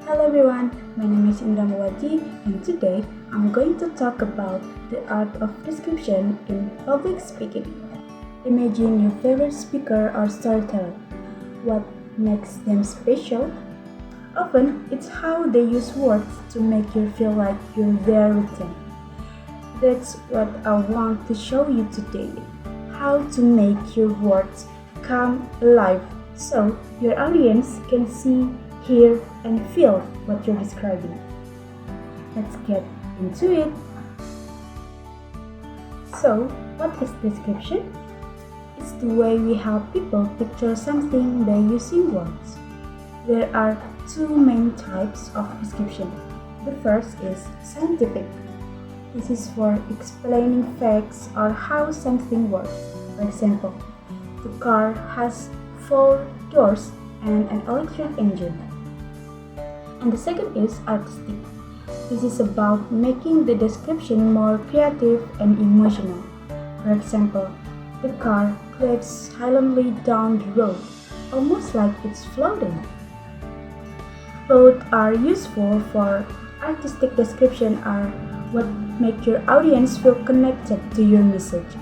Hello everyone, my name is Indra Mawati and today I'm going to talk about the art of description in public speaking. Imagine your favorite speaker or storyteller. What makes them special? Often it's how they use words to make you feel like you're there with them. That's what I want to show you today. How to make your words come alive so your audience can see, hear, and feel what you're describing. Let's get into it. So, what is description? It's the way we help people picture something by using words. There are two main types of description. The first is scientific. This is for explaining facts or how something works. For example, the car has 4 doors and an electric engine. And the second is artistic. This is about making the description more creative and emotional. For example, the car glides silently down the road, almost like it's floating. Both are useful for artistic description are what make your audience feel connected to your message.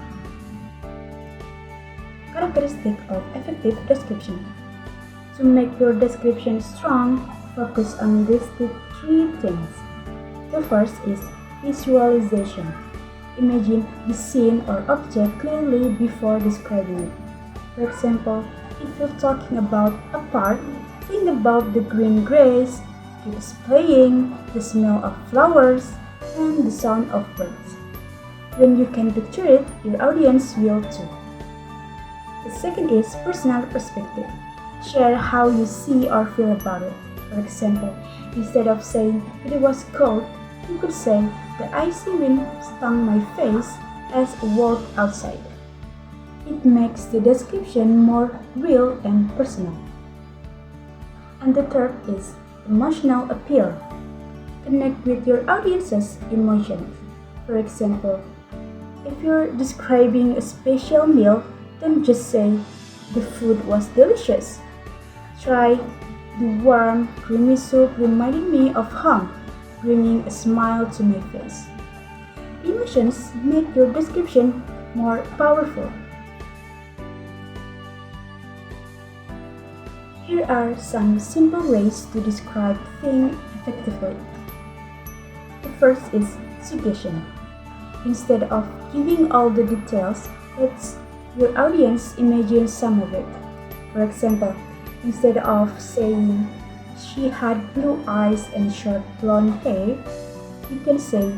Characteristic of effective description. To make your description strong, focus on these 3 things. The first is visualization. Imagine the scene or object clearly before describing it. For example, if you're talking about a park, think about the green grass, kids playing, the smell of flowers, and the sound of birds. When you can picture it, your audience will too. The second is personal perspective. Share how you see or feel about it. For example, instead of saying it was cold, you could say the icy wind stung my face as I walked outside. It makes the description more real and personal. And the third is emotional appeal. Connect with your audience's emotions. For example, if you're describing a special meal, don't just say the food was delicious. Try the warm, creamy soup reminded me of home, bringing a smile to my face. Emotions make your description more powerful. Here are some simple ways to describe things effectively. The first is suggestion. Instead of giving all the details, let your audience imagine some of it. For example, instead of saying she had blue eyes and short blonde hair, you can say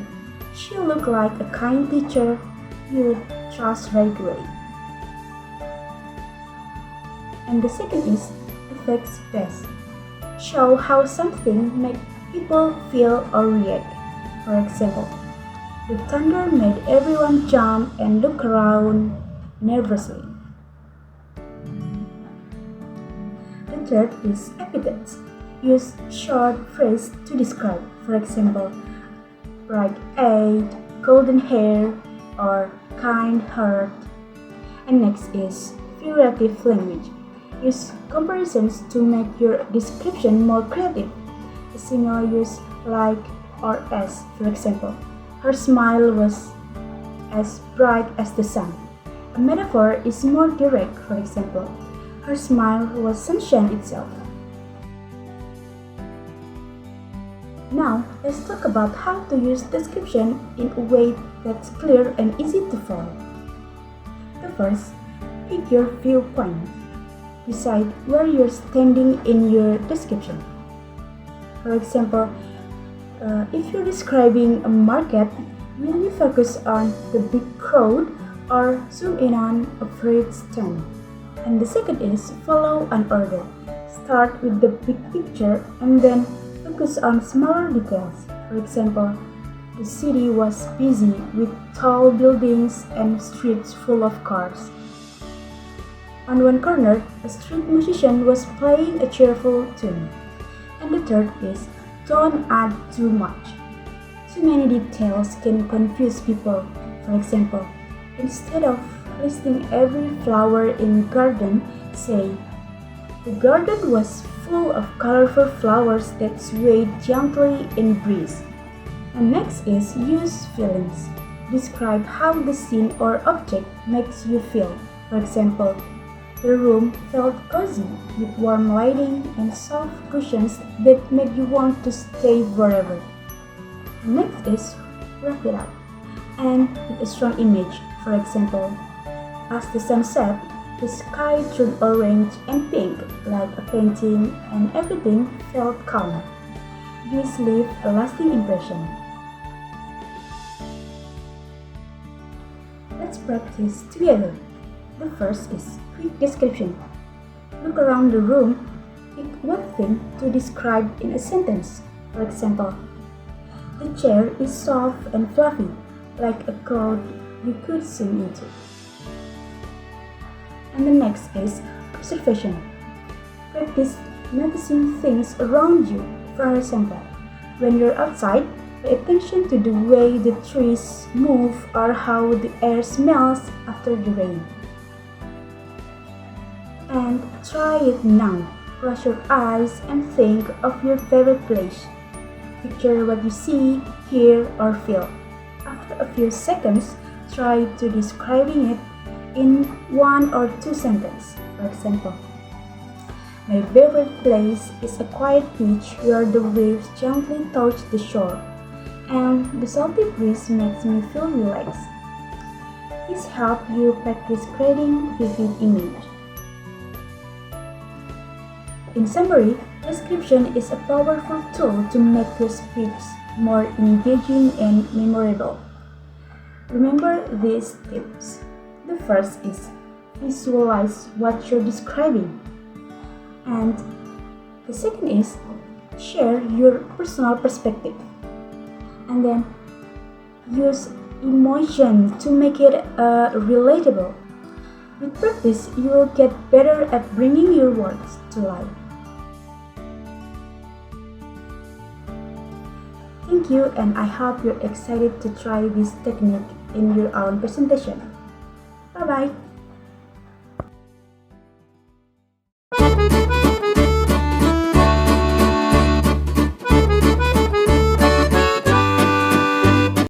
she looked like a kind teacher you would trust right away. And the second is effects based. Show how something makes people feel or react. For example, the thunder made everyone jump and look around nervously. The third is epithets. Use short phrases to describe. For example, bright-eyed, golden hair, or kind heart. And next is figurative language. Use comparisons to make your description more creative. A single use like or as. For example, her smile was as bright as the sun. A metaphor is more direct. For example, her smile was sunshine itself. Now, let's talk about how to use description in a way that's clear and easy to follow. The first, pick your viewpoint. Decide where you're standing in your description. For example, if you're describing a market, will you focus on the big crowd or zoom in on a fruit stand? And the second is follow an order. Start with the big picture and then focus on smaller details. For example, the city was busy with tall buildings and streets full of cars. On one corner, a street musician was playing a cheerful tune. And the third is don't add too much. Too many details can confuse people. For example, instead of listing every flower in garden, say, the garden was full of colorful flowers that sway gently in breeze. And next is use feelings. Describe how the scene or object makes you feel. For example, the room felt cozy with warm lighting and soft cushions that made you want to stay forever. Next is wrap it up and with a strong image. For example, as the sun set, the sky turned orange and pink like a painting and everything felt calm. This leaves a lasting impression. Let's practice together. The first is quick description. Look around the room, pick one thing to describe in a sentence. For example, the chair is soft and fluffy, like a cloud you could swim into. And the next is observation. Practice noticing things around you. For example, when you're outside, pay attention to the way the trees move or how the air smells after the rain. And try it now. Close your eyes and think of your favorite place. Picture what you see, hear, or feel. After a few seconds, try to describing it in 1 or 2 sentences. For example, my favorite place is a quiet beach where the waves gently touch the shore, and the salty breeze makes me feel relaxed. This helps you practice creating vivid image. In summary, description is a powerful tool to make your speech more engaging and memorable. Remember these tips. The first is visualize what you're describing. And the second is share your personal perspective. And then use emotion to make it relatable. With practice, you will get better at bringing your words to life. Thank you, and I hope you're excited to try this technique in your own presentation. Bye-bye!